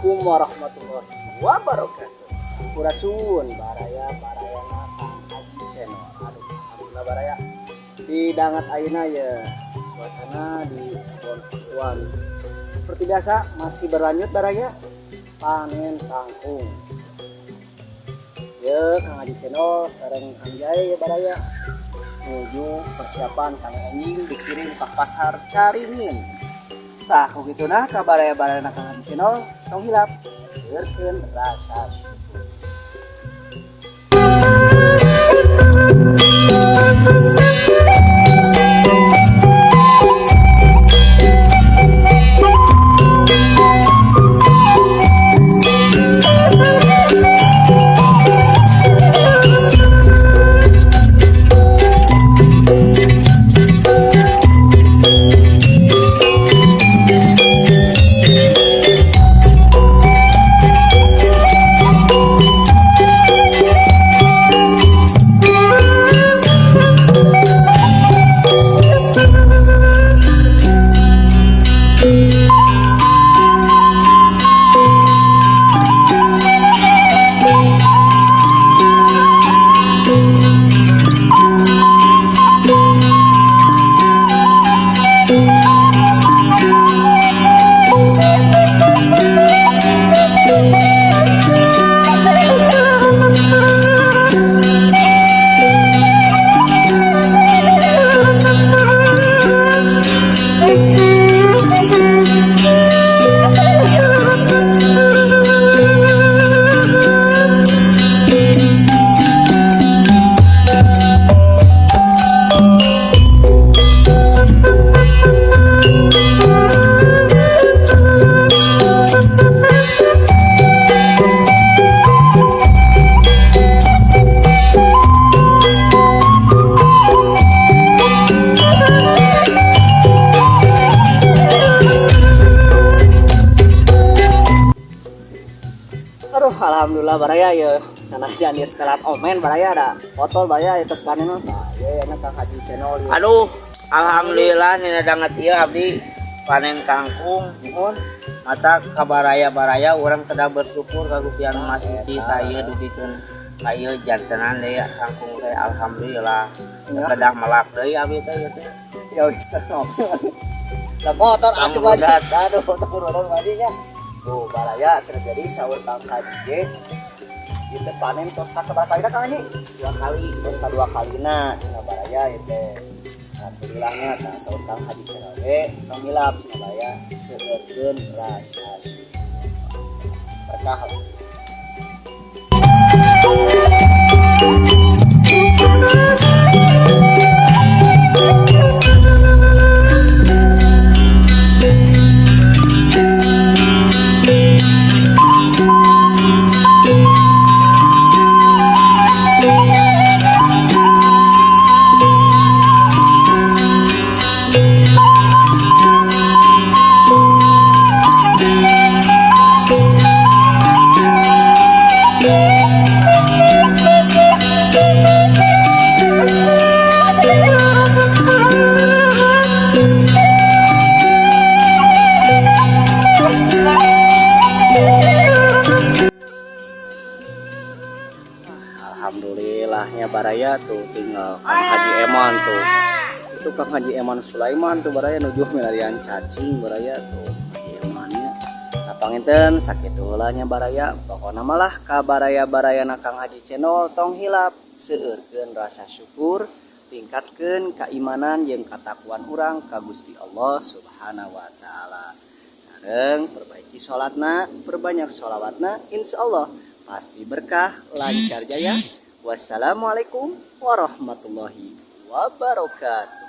Assalamualaikum warahmatullahi wabarakatuh. Sampurasun baraya barayana Kang Haji channel. Aduh, alhamdulillah baraya. Di dangat ayeuna ya suasana di kebun tuan. Seperti biasa masih berlanjut baraya panen kangkung. Ya Kang Haji channel sareng anjay ya baraya. Menuju persiapan Kang Enjing dikirim ke pasar Caringin. Tah kok gitu nah kabaraya-baraya Kang Haji channel tong hilap seukeun rasa syukur. Aduh, alhamdulillah baraya ya sana jangan setelah omen baraya ada foto baraya itu panen mah ya enak Kang Haji channel ya. Aduh, alhamdulillah nina danget ieu abdi panen kangkung. Nuhun. Mata kabaraya-baraya orang kedah bersyukur ka Gusti Anu Maha Suci ta ieu dugikeun ka ieu jantenan deui kangkung teh alhamdulillah. Kedah melak deui abdi teh ieu teh. Ya wis teh. Lah motor atuh Mudah. aduh takut badinya. Tuh baraya sudah jadi sahur Kang Haji kita panen tos ka sabaraha kali Kang Haji? 2 kali, tos ka 2 kalina cenah baraya ieu teh. Alhamdulillahnya nah sahur Kang Haji cenah we tong milap cenah baraya seukeun rasa syukur. Berkah. Alhamdulillahnya baraya tuh tinggal Kang Haji Eman tuh. Itu Kang Haji Eman Sulaiman tuh baraya nuju milarian cacing baraya tuh Haji Emannya. Nah panginten sakitu heula nya baraya pokona malah ka baraya-barayana Kang Haji channel tong hilap seueurkeun rasa syukur, tingkatkeun keimanan jeung katakuan urang ka Gusti Allah Subhanahu wa taala. Sareng perbaiki salatna, perbanyak sholawatna, insyaallah pasti berkah, lancar jaya. Wassalamualaikum warahmatullahi wabarakatuh.